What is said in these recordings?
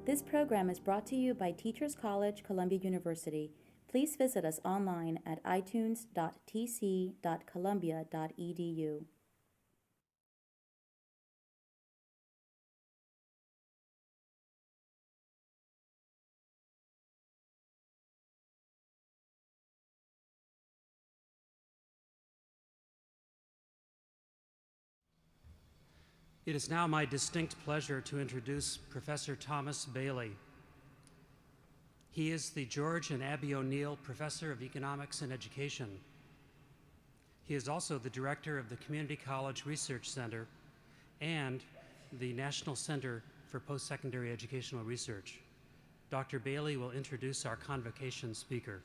This program is brought to you by Teachers College, Columbia University. Please visit us online at itunes.tc.columbia.edu. It is now my distinct pleasure to introduce Professor Thomas Bailey. He is the George and Abby O'Neill Professor of Economics and Education. He is also the director of the Community College Research Center and the National Center for Post-Secondary Educational Research. Dr. Bailey will introduce our convocation speaker.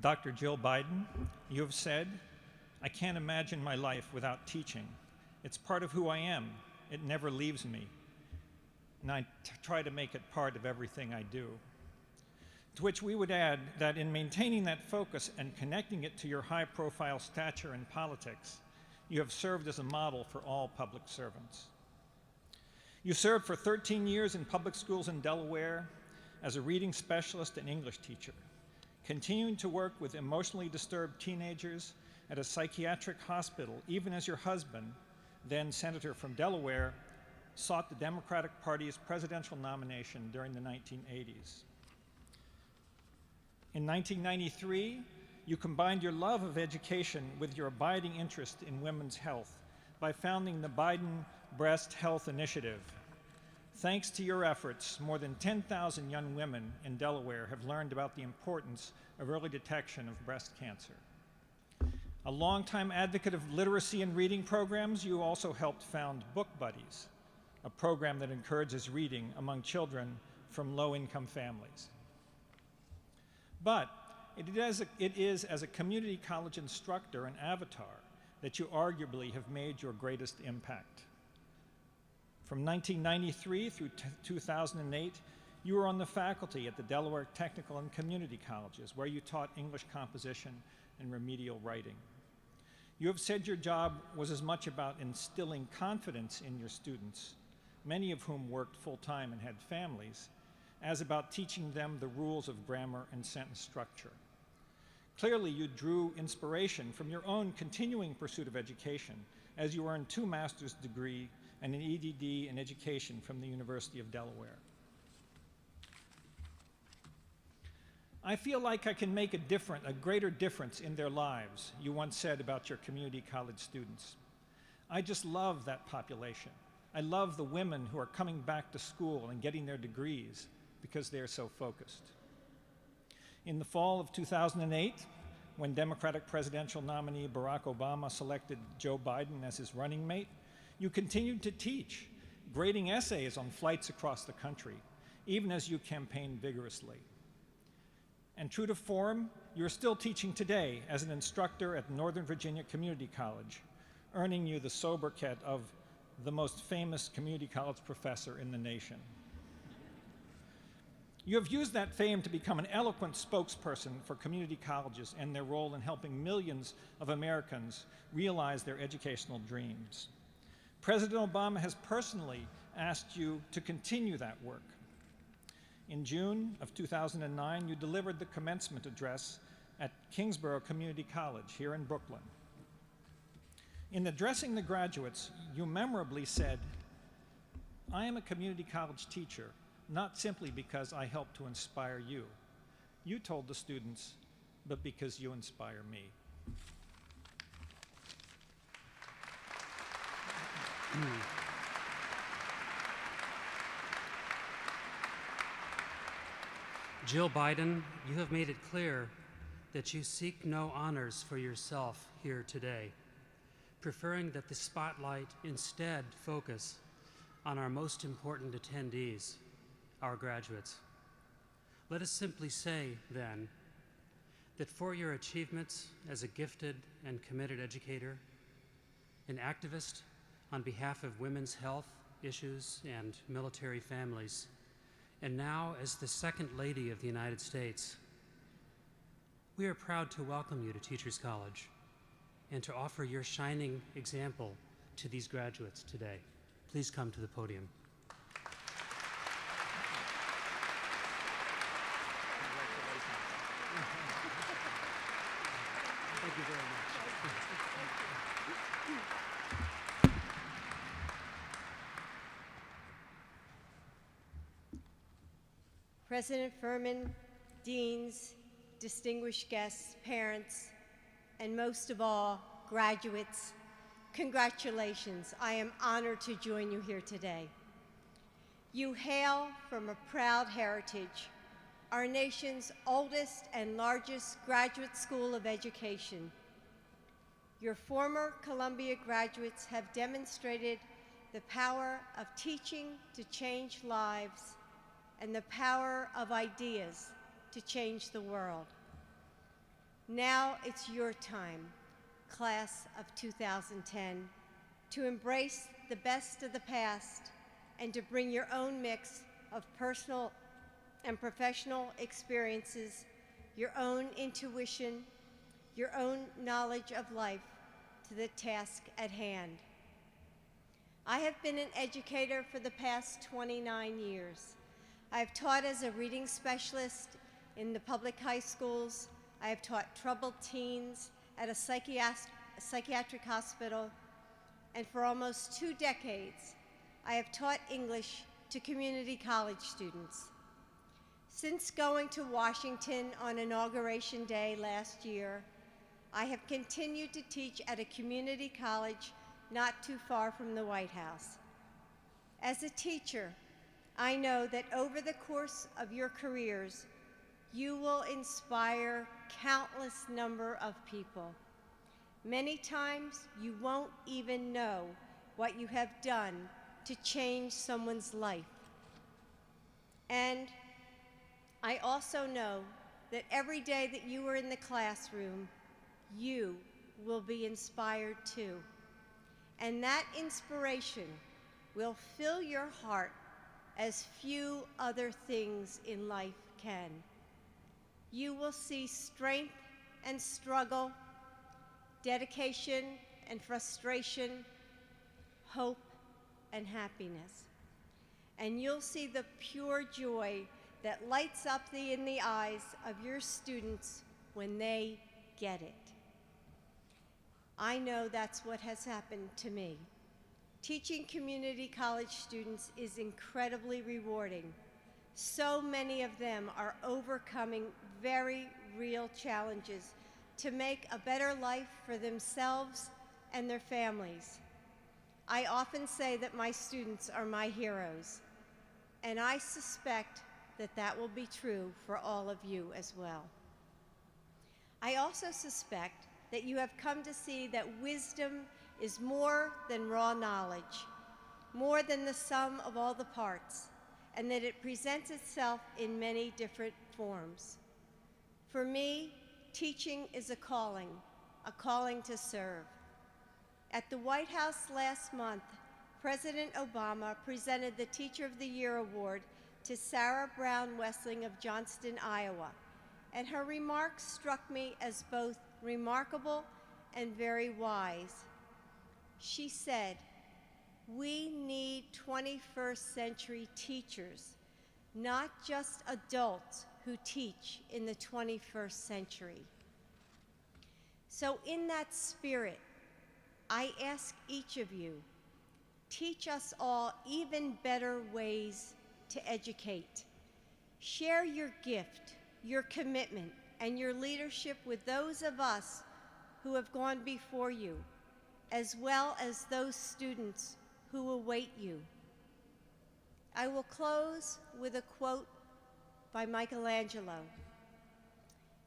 Dr. Jill Biden, you have said, "I can't imagine my life without teaching. It's part of who I am. It never leaves me. And I try to make it part of everything I do." To which we would add that in maintaining that focus and connecting it to your high-profile stature in politics, you have served as a model for all public servants. You served for 13 years in public schools in Delaware as a reading specialist and English teacher, continuing to work with emotionally disturbed teenagers at a psychiatric hospital, even as your husband, then senator from Delaware, sought the Democratic Party's presidential nomination during the 1980s. In 1993, you combined your love of education with your abiding interest in women's health by founding the Biden Breast Health Initiative. Thanks to your efforts, more than 10,000 young women in Delaware have learned about the importance of early detection of breast cancer. A longtime advocate of literacy and reading programs, you also helped found Book Buddies, a program that encourages reading among children from low-income families. But it is as a community college instructor and avatar that you arguably have made your greatest impact. From 1993 through 2008, you were on the faculty at the Delaware Technical and Community Colleges, where you taught English composition and remedial writing. You have said your job was as much about instilling confidence in your students, many of whom worked full-time and had families, as about teaching them the rules of grammar and sentence structure. Clearly, you drew inspiration from your own continuing pursuit of education, as you earned 2 master's degrees and an EDD in education from the University of Delaware. "I feel like I can make a greater difference in their lives," you once said about your community college students. "I just love that population. I love the women who are coming back to school and getting their degrees because they are so focused." In the fall of 2008, when Democratic presidential nominee Barack Obama selected Joe Biden as his running mate, you continued to teach, grading essays on flights across the country, even as you campaigned vigorously. And true to form, you're still teaching today as an instructor at Northern Virginia Community College, earning you the sobriquet of the most famous community college professor in the nation. You have used that fame to become an eloquent spokesperson for community colleges and their role in helping millions of Americans realize their educational dreams. President Obama has personally asked you to continue that work. In June of 2009, you delivered the commencement address at Kingsborough Community College here in Brooklyn. In addressing the graduates, you memorably said, "I am a community college teacher, not simply because I help to inspire you," you told the students, "but because you inspire me." Jill Biden, you have made it clear that you seek no honors for yourself here today, preferring that the spotlight instead focus on our most important attendees, our graduates. Let us simply say, then, that for your achievements as a gifted and committed educator, an activist on behalf of women's health issues and military families, and now as the Second Lady of the United States, We are proud to welcome you to Teachers College and to offer your shining example to these graduates today. Please come to the podium. Thank you very much. President Furman, deans, distinguished guests, parents, and most of all, graduates, congratulations. I am honored to join you here today. You hail from a proud heritage, our nation's oldest and largest graduate school of education. Your former Columbia graduates have demonstrated the power of teaching to change lives and the power of ideas to change the world. Now it's your time, class of 2010, to embrace the best of the past and to bring your own mix of personal and professional experiences, your own intuition, your own knowledge of life to the task at hand. I have been an educator for the past 29 years. I have taught as a reading specialist in the public high schools. I have taught troubled teens at a psychiatric hospital. And for almost 2 decades, I have taught English to community college students. Since going to Washington on Inauguration Day last year, I have continued to teach at a community college not too far from the White House. As a teacher, I know that over the course of your careers, you will inspire countless number of people. Many times, you won't even know what you have done to change someone's life. And I also know that every day that you are in the classroom, you will be inspired too. And that inspiration will fill your heart as few other things in life can. You will see strength and struggle, dedication and frustration, hope and happiness. And you'll see the pure joy that lights up in the eyes of your students when they get it. I know that's what has happened to me. Teaching community college students is incredibly rewarding. So many of them are overcoming very real challenges to make a better life for themselves and their families. I often say that my students are my heroes, and I suspect that that will be true for all of you as well. I also suspect that you have come to see that wisdom is more than raw knowledge, more than the sum of all the parts, and that it presents itself in many different forms. For me, teaching is a calling to serve. At the White House last month, President Obama presented the Teacher of the Year Award to Sarah Brown Wessling of Johnston, Iowa, and her remarks struck me as both remarkable and very wise. She said, "We need 21st century teachers, not just adults who teach in the 21st century." So in that spirit, I ask each of you, teach us all even better ways to educate. Share your gift, your commitment, and your leadership with those of us who have gone before you, as well as those students who await you. I will close with a quote by Michelangelo.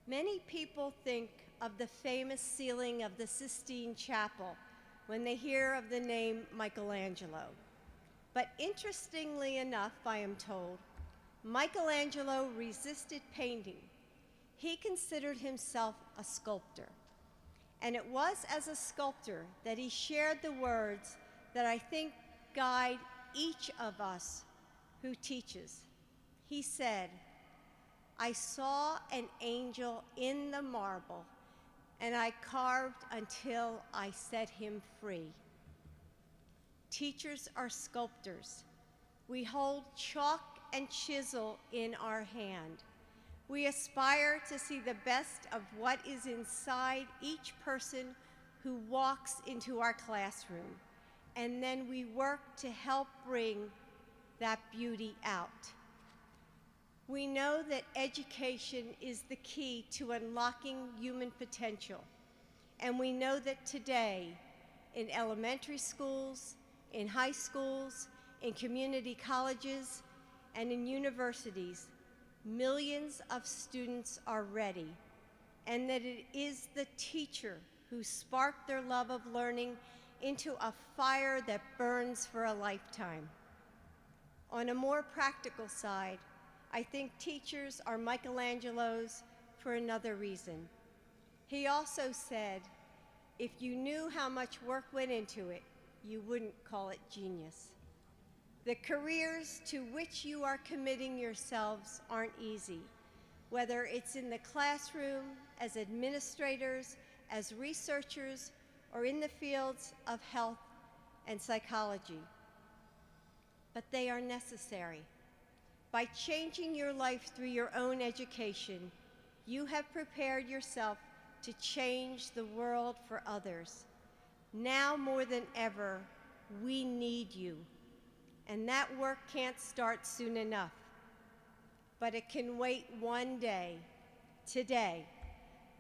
Many people think of the famous ceiling of the Sistine Chapel when they hear of the name Michelangelo. But interestingly enough, I am told, Michelangelo resisted painting. He considered himself a sculptor. And it was as a sculptor that he shared the words that I think guide each of us who teaches. He said, I saw an angel in the marble, and I carved until I set him free. Teachers are sculptors. We hold chalk and chisel in our hand. We aspire to see the best of what is inside each person who walks into our classroom, and then we work to help bring that beauty out. We know that education is the key to unlocking human potential, and we know that today, in elementary schools, in high schools, in community colleges, and in universities, millions of students are ready, and that it is the teacher who sparked their love of learning into a fire that burns for a lifetime. On a more practical side, I think teachers are Michelangelos for another reason. He also said, if you knew how much work went into it, you wouldn't call it genius. The careers to which you are committing yourselves aren't easy, whether it's in the classroom, as administrators, as researchers, or in the fields of health and psychology. But they are necessary. By changing your life through your own education, you have prepared yourself to change the world for others. Now more than ever, we need you. And that work can't start soon enough. But it can wait one day, today.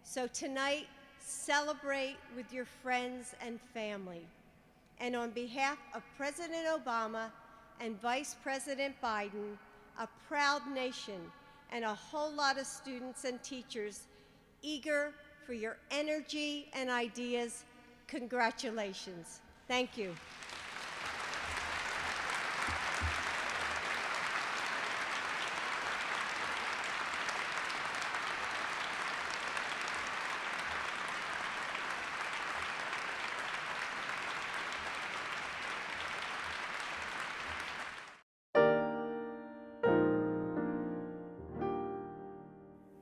So tonight, celebrate with your friends and family. And on behalf of President Obama and Vice President Biden, a proud nation, and a whole lot of students and teachers eager for your energy and ideas, congratulations. Thank you.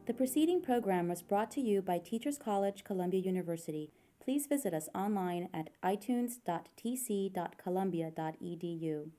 The preceding program was brought to you by Teachers College, Columbia University. Please visit us online at itunes.tc.columbia.edu.